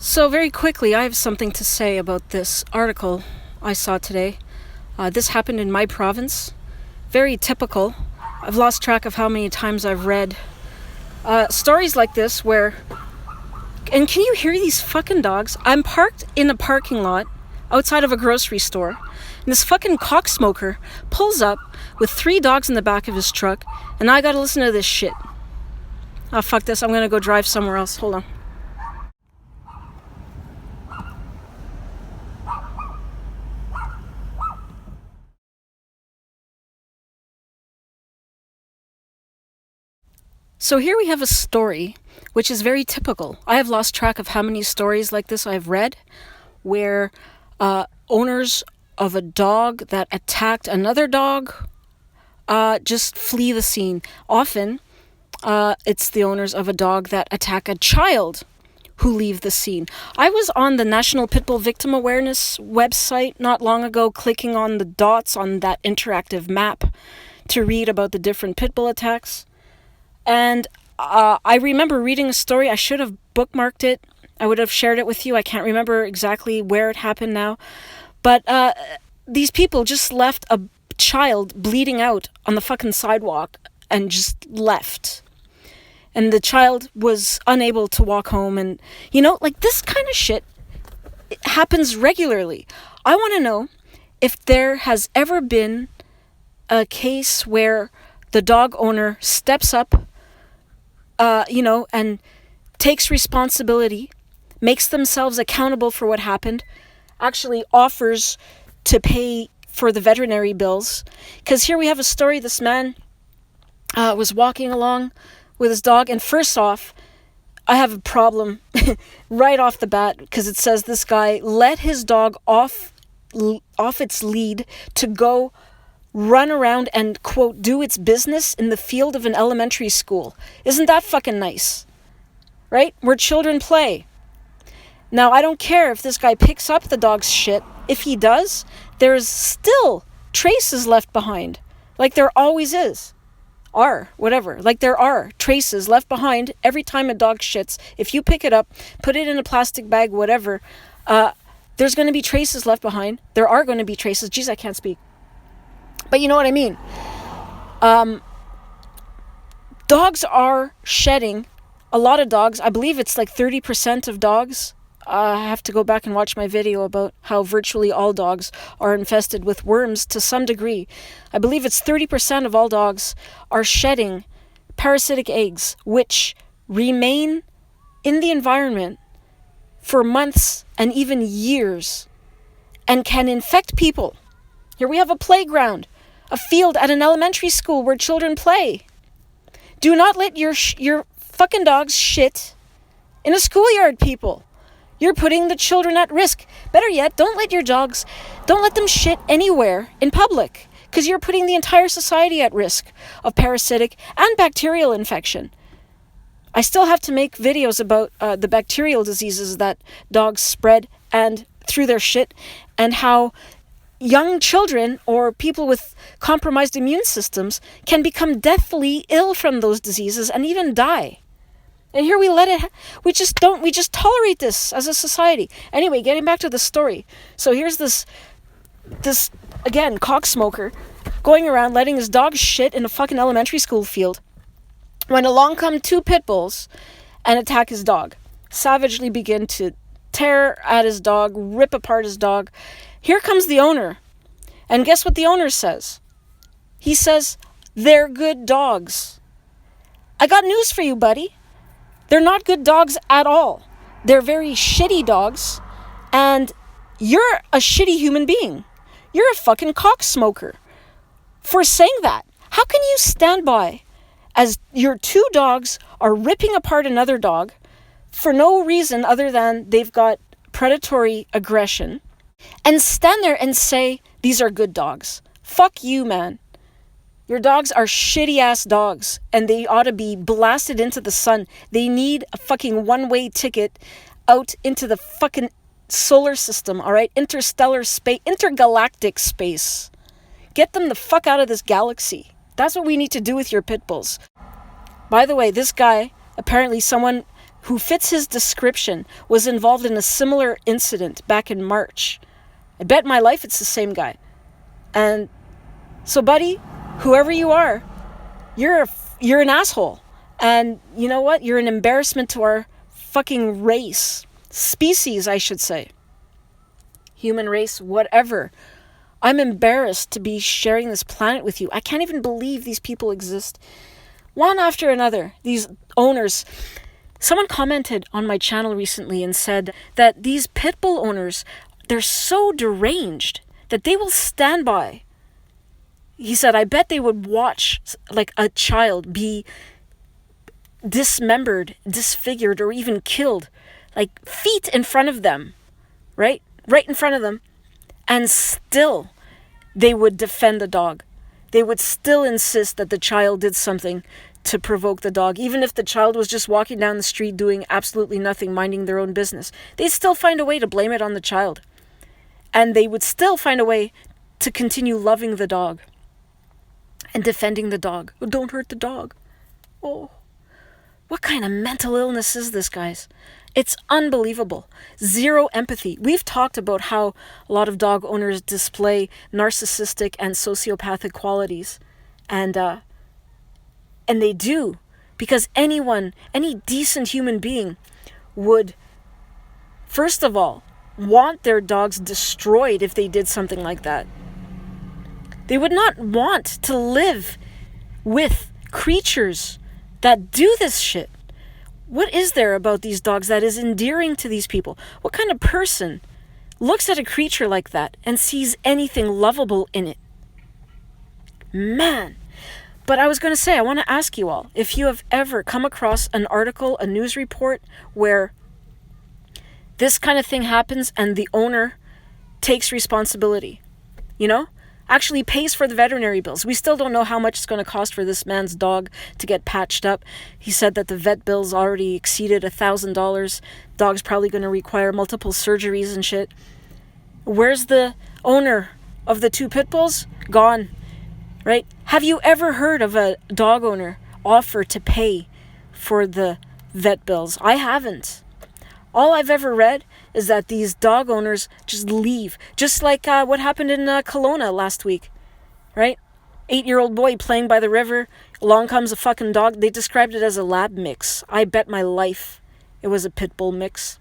So very quickly, I have something to say about this article I saw today. This happened in my province. Very typical. I've lost track of how many times I've read stories like this where... And can you hear these fucking dogs? I'm parked in a parking lot outside of a grocery store, and this fucking cocksmoker pulls up with 3 dogs in the back of his truck, and I gotta listen to this shit. Oh, fuck this. I'm gonna go drive somewhere else. Hold on. So here we have a story which is very typical. I have lost track of how many stories like this I've read where owners of a dog that attacked another dog just flee the scene. Often it's the owners of a dog that attack a child who leave the scene. I was on the National Pitbull Victim Awareness website not long ago, clicking on the dots on that interactive map to read about the different pitbull attacks. And I remember reading a story. I should have bookmarked it. I would have shared it with you. I can't remember exactly where it happened now. But these people just left a child bleeding out on the fucking sidewalk and just left. And the child was unable to walk home. And, like this kind of shit happens regularly. I want to know if there has ever been a case where the dog owner steps up, and takes responsibility, makes themselves accountable for what happened, actually offers to pay for the veterinary bills. Because here we have a story. This man was walking along with his dog, and first off, I have a problem right off the bat, because it says this guy let his dog off its lead to go run around and, quote, do its business in the field of an elementary school. Isn't that fucking nice? Right? Where children play. Now, I don't care if this guy picks up the dog's shit. If he does, there's still traces left behind. Like there always is. Like there are traces left behind every time a dog shits. If you pick it up, put it in a plastic bag, whatever, there's going to be traces left behind. There are going to be traces. Geez, I can't speak. But you know what I mean. Dogs are shedding. A lot of dogs, I believe it's like 30% of dogs. I have to go back and watch my video about how virtually all dogs are infested with worms to some degree. I believe it's 30% of all dogs are shedding parasitic eggs, which remain in the environment for months and even years and can infect people. Here we have a playground, a field at an elementary school where children play. Do not let your fucking dogs shit in a schoolyard, people. You're putting the children at risk. Better yet, don't let them shit anywhere in public, because you're putting the entire society at risk of parasitic and bacterial infection. I still have to make videos about the bacterial diseases that dogs spread and through their shit, and how young children or people with compromised immune systems can become deathly ill from those diseases and even die. And here we just tolerate this as a society. Anyway, getting back to the story. So here's this again, cocksmoker going around letting his dog shit in a fucking elementary school field, when along come 2 pit bulls and attack his dog. Savagely begin to tear at his dog, rip apart his dog. Here comes the owner. And guess what the owner says? He says, they're good dogs. I got news for you, buddy. They're not good dogs at all. They're very shitty dogs. And you're a shitty human being. You're a fucking cocksmoker for saying that. How can you stand by as your 2 dogs are ripping apart another dog for no reason other than they've got predatory aggression, and stand there and say, these are good dogs? Fuck you, man. Your dogs are shitty ass dogs, and they ought to be blasted into the sun. They need a fucking one-way ticket out into the fucking solar system, all right? Interstellar space, intergalactic space. Get them the fuck out of this galaxy. That's what we need to do with your pit bulls. By the way, this guy, apparently someone who fits his description was involved in a similar incident back in March. I bet my life it's the same guy. And so, buddy, whoever you are, you're an asshole. And you know what? You're an embarrassment to our fucking race. Species, I should say. Human race, whatever. I'm embarrassed to be sharing this planet with you. I can't even believe these people exist. One after another, these owners. Someone commented on my channel recently and said that these pit bull owners, they're so deranged that they will stand by. He said, I bet they would watch like a child be dismembered, disfigured, or even killed, like feet in front of them, right in front of them, and still they would defend the dog. They would still insist that the child did something to provoke the dog, even if the child was just walking down the street doing absolutely nothing, minding their own business. They'd still find a way to blame it on the child, and they would still find a way to continue loving the dog and defending the dog. Oh, don't hurt the dog. Oh, what kind of mental illness is this, guys? It's unbelievable. Zero empathy. We've talked about how a lot of dog owners display narcissistic and sociopathic qualities. And they do. Because any decent human being would, first of all, want their dogs destroyed if they did something like that. They would not want to live with creatures that do this shit. What is there about these dogs that is endearing to these people? What kind of person looks at a creature like that and sees anything lovable in it? Man. But I was going to say, I want to ask you all, if you have ever come across an article, a news report, where this kind of thing happens and the owner takes responsibility, actually pays for the veterinary bills. We still don't know how much it's going to cost for this man's dog to get patched up. He said that the vet bills already exceeded $1,000. Dog's probably going to require multiple surgeries and shit. Where's the owner of the 2 pit bulls? Gone, right? Have you ever heard of a dog owner offer to pay for the vet bills? I haven't. All I've ever read is that these dog owners just leave. Just like what happened in Kelowna last week, right? 8-year-old boy playing by the river. Along comes a fucking dog. They described it as a lab mix. I bet my life it was a pit bull mix.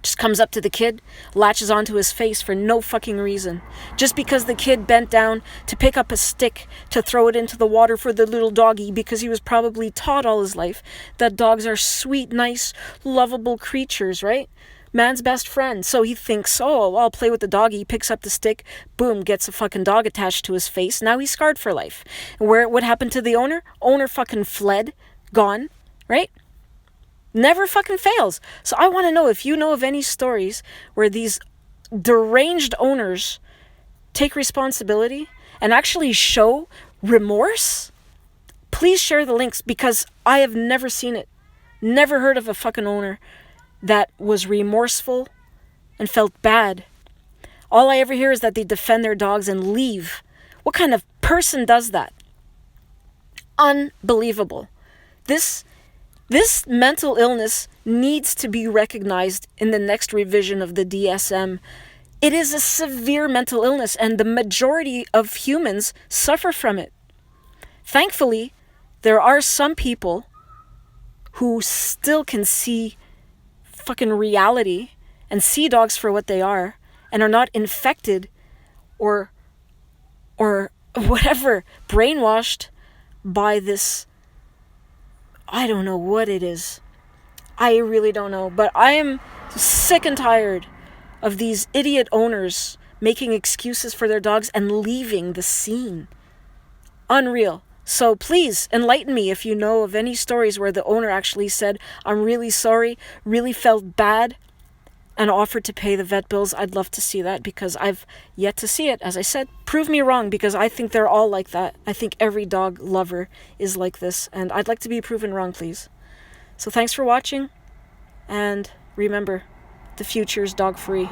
Just comes up to the kid, latches onto his face for no fucking reason. Just because the kid bent down to pick up a stick to throw it into the water for the little doggy, because he was probably taught all his life that dogs are sweet, nice, lovable creatures, right? Man's best friend. So he thinks, oh, I'll play with the doggy. He picks up the stick, boom, gets a fucking dog attached to his face. Now he's scarred for life. And what happened to the owner? Owner fucking fled, gone, right? Never fucking fails. So I want to know if you know of any stories where these deranged owners take responsibility and actually show remorse. Please share the links, because I have never seen it. Never heard of a fucking owner that was remorseful and felt bad. All I ever hear is that they defend their dogs and leave. What kind of person does that? Unbelievable. This mental illness needs to be recognized in the next revision of the DSM. It is a severe mental illness, and the majority of humans suffer from it. Thankfully, there are some people who still can see fucking reality and see dogs for what they are and are not infected or whatever, brainwashed by this. I don't know what it is. I really don't know. But I am sick and tired of these idiot owners making excuses for their dogs and leaving the scene. Unreal. So please enlighten me if you know of any stories where the owner actually said, I'm really sorry, really felt bad, and offered to pay the vet bills. I'd love to see that, because I've yet to see it. As I said, prove me wrong, because I think they're all like that. I think every dog lover is like this, and I'd like to be proven wrong, please. So thanks for watching, and remember, the future's dog free.